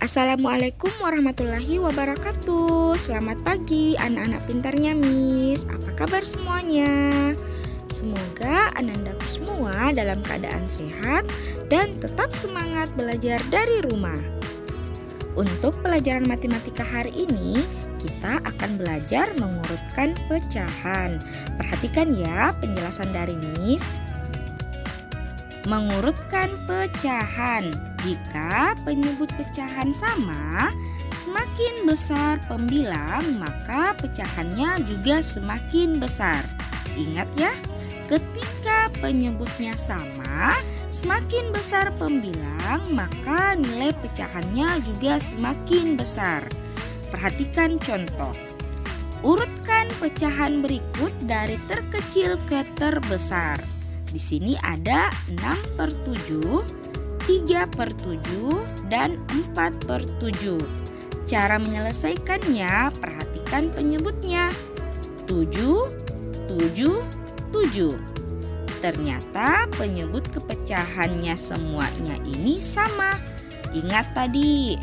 Assalamualaikum warahmatullahi wabarakatuh. Selamat pagi anak-anak pintarnya Miss. Apa kabar semuanya? Semoga anandaku semua dalam keadaan sehat dan tetap semangat belajar dari rumah. Untuk pelajaran matematika hari ini, kita akan belajar mengurutkan pecahan. Perhatikan ya penjelasan dari Miss. Mengurutkan pecahan. Jika penyebut pecahan sama, semakin besar pembilang, maka pecahannya juga semakin besar. Ingat ya, ketika penyebutnya sama, semakin besar pembilang, maka nilai pecahannya juga semakin besar. Perhatikan contoh. Urutkan pecahan berikut dari terkecil ke terbesar. Di sini ada 6/7, 3/7, dan 4/7. Cara menyelesaikannya, perhatikan penyebutnya. 7, 7, 7. Ternyata penyebut kepecahannya semuanya ini sama. Ingat tadi,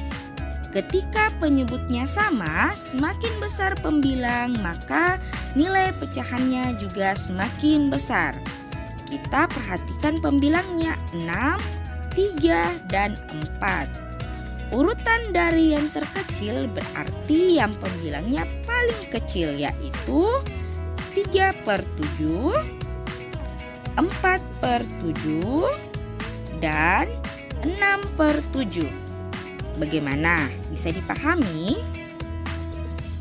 ketika penyebutnya sama, semakin besar pembilang, maka nilai pecahannya juga semakin besar. Kita perhatikan pembilangnya 6, 3, dan 4. Urutan dari yang terkecil berarti yang pembilangnya paling kecil, yaitu 3/7, 4/7, dan 6/7. Bagaimana? Bisa dipahami?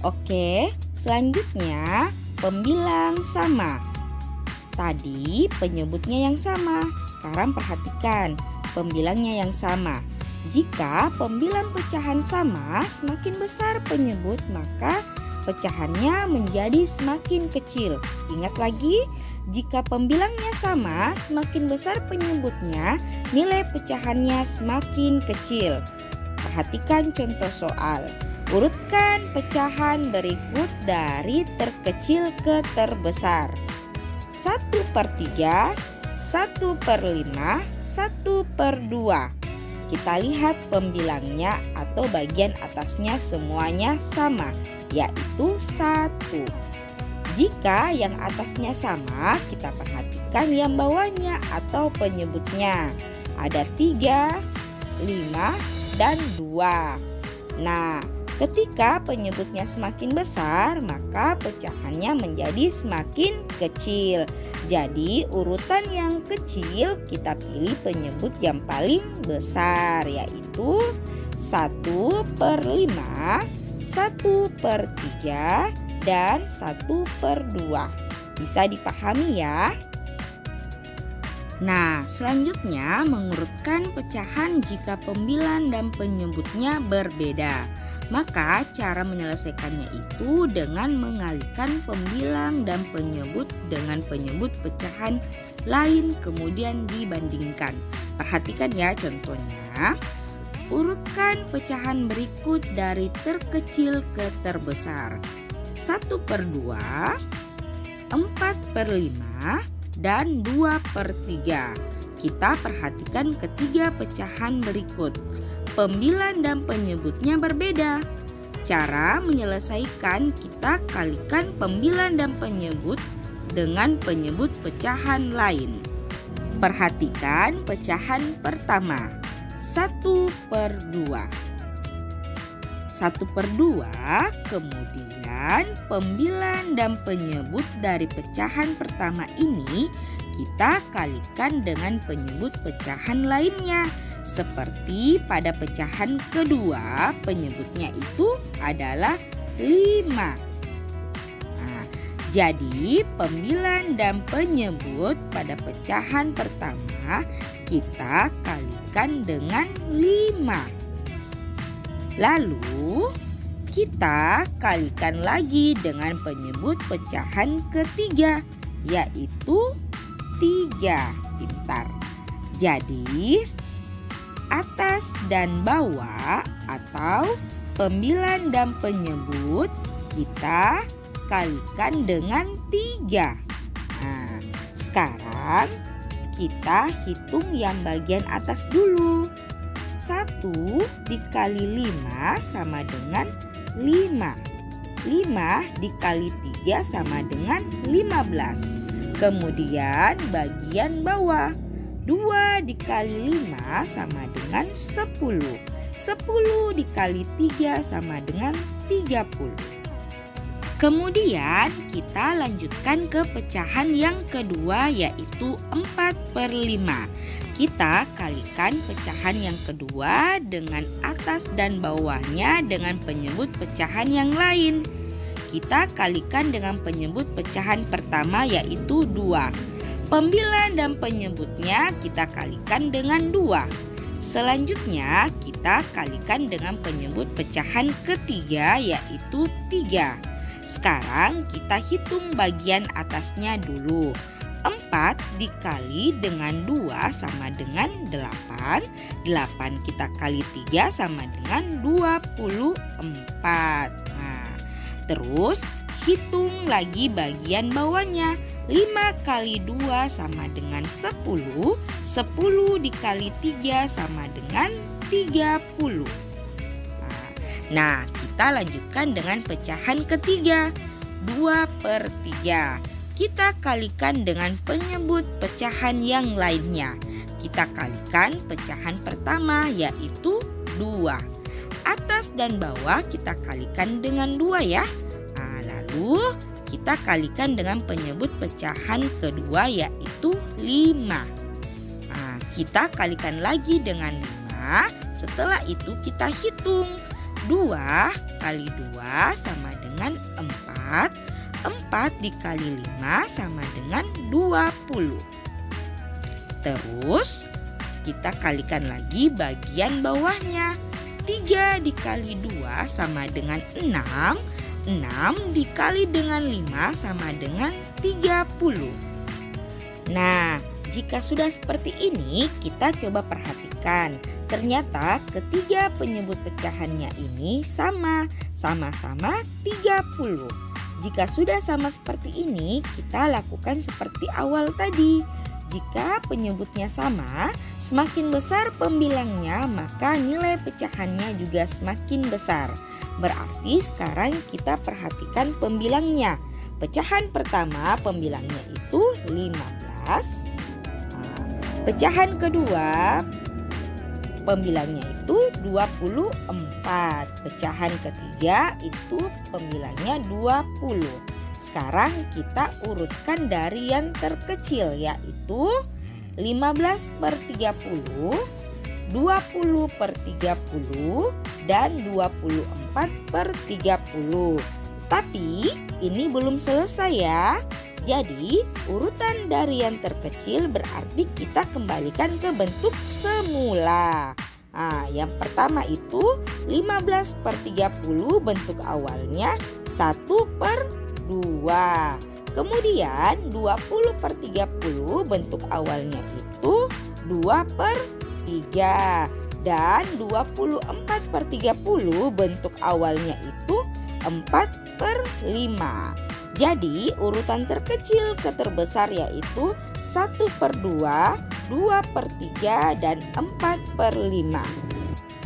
Oke, selanjutnya pembilang sama. Tadi penyebutnya yang sama, sekarang perhatikan pembilangnya yang sama. Jika pembilang pecahan sama, semakin besar penyebut, maka pecahannya menjadi semakin kecil. Ingat lagi, jika pembilangnya sama, semakin besar penyebutnya, nilai pecahannya semakin kecil. Perhatikan contoh soal. Urutkan pecahan berikut dari terkecil ke terbesar. 1/3, 1/5, 1/2. Kita lihat pembilangnya atau bagian atasnya semuanya sama, yaitu 1. Jika yang atasnya sama, kita perhatikan yang bawahnya atau penyebutnya. Ada 3, 5, dan 2. Nah, ketika penyebutnya semakin besar, maka pecahannya menjadi semakin kecil. Jadi urutan yang kecil kita pilih penyebut yang paling besar, yaitu 1/5, 1/3, dan 1/2. Bisa dipahami ya? Nah, selanjutnya mengurutkan pecahan jika pembilang dan penyebutnya berbeda. Maka cara menyelesaikannya itu dengan mengalihkan pembilang dan penyebut dengan penyebut pecahan lain kemudian dibandingkan. Perhatikan ya contohnya. Urutkan pecahan berikut dari terkecil ke terbesar. 1/2, 4/5, dan 2/3. Kita perhatikan ketiga pecahan berikut. Pembilang dan penyebutnya berbeda. Cara menyelesaikan, kita kalikan pembilang dan penyebut dengan penyebut pecahan lain. Perhatikan pecahan pertama, 1/2. 1/2, kemudian pembilang dan penyebut dari pecahan pertama ini kita kalikan dengan penyebut pecahan lainnya. Seperti pada pecahan kedua, penyebutnya itu adalah 5. Nah, jadi pembilang dan penyebut pada pecahan pertama kita kalikan dengan 5. Lalu kita kalikan lagi dengan penyebut pecahan ketiga, yaitu 3. Pintar. Jadi atas dan bawah atau pembilang dan penyebut kita kalikan dengan 3. Nah, sekarang kita hitung yang bagian atas dulu. 1 dikali 5 sama dengan 5. 5 dikali 3 sama dengan 15. Kemudian bagian bawah, 2 dikali 5 sama dengan 10. 10 dikali 3 sama dengan 30. Kemudian kita lanjutkan ke pecahan yang kedua, yaitu 4/5. Kita kalikan pecahan yang kedua dengan atas dan bawahnya dengan penyebut pecahan yang lain. Kita kalikan dengan penyebut pecahan pertama, yaitu 2. Pembilang dan penyebutnya kita kalikan dengan 2. Selanjutnya kita kalikan dengan penyebut pecahan ketiga, yaitu 3. Sekarang kita hitung bagian atasnya dulu. 4 dikali dengan 2 sama dengan 8. 8 kita kali 3 sama dengan 24. Nah, terus hitung lagi bagian bawahnya. 5 kali 2 sama dengan 10. 10 dikali 3 sama dengan 30. Nah, kita lanjutkan dengan pecahan ketiga, 2/3. Kita kalikan dengan penyebut pecahan yang lainnya. Kita kalikan pecahan pertama, yaitu 2. Atas dan bawah kita kalikan dengan 2 ya. Nah, lalu kita kalikan dengan penyebut pecahan kedua, yaitu 5. Nah, kita kalikan lagi dengan 5. Setelah itu kita hitung. 2 kali 2 sama dengan 4. 4 dikali 5 sama dengan 20. Terus kita kalikan lagi bagian bawahnya. 3 dikali 2 sama dengan 6. 6 dikali dengan 5 sama dengan 30. Nah, jika sudah seperti ini, kita coba perhatikan. Ternyata ketiga penyebut pecahannya ini sama-sama 30. Jika sudah sama seperti ini, kita lakukan seperti awal tadi. Jika penyebutnya sama, semakin besar pembilangnya, maka nilai pecahannya juga semakin besar. Berarti sekarang kita perhatikan pembilangnya. Pecahan pertama pembilangnya itu 15. Pecahan kedua pembilangnya itu 24. Pecahan ketiga itu pembilangnya 20. Sekarang kita urutkan dari yang terkecil, yaitu 15/30, 20/30, dan 24/30. Tapi ini belum selesai ya. Jadi urutan dari yang terkecil berarti kita kembalikan ke bentuk semula. Nah, yang pertama itu 15/30 bentuk awalnya 1/2. Kemudian 20/30 bentuk awalnya itu 2/3. Dan 24/30 bentuk awalnya itu 4/5. Jadi urutan terkecil ke terbesar yaitu 1/2, 2/3, dan 4/5.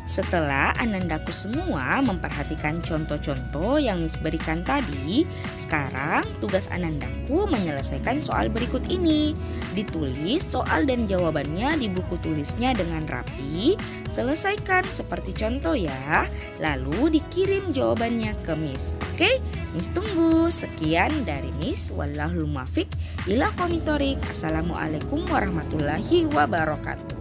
Setelah Anandaku semua memperhatikan contoh-contoh yang Miss berikan tadi, sekarang tugas Anandaku menyelesaikan soal berikut ini. Ditulis soal dan jawabannya di buku tulisnya dengan rapi. Selesaikan seperti contoh ya. Lalu dikirim jawabannya ke Miss. Oke, Miss tunggu. Sekian dari Miss. Wallahul muwaffiq ila aqwamit thoriq. Assalamualaikum warahmatullahi wabarakatuh.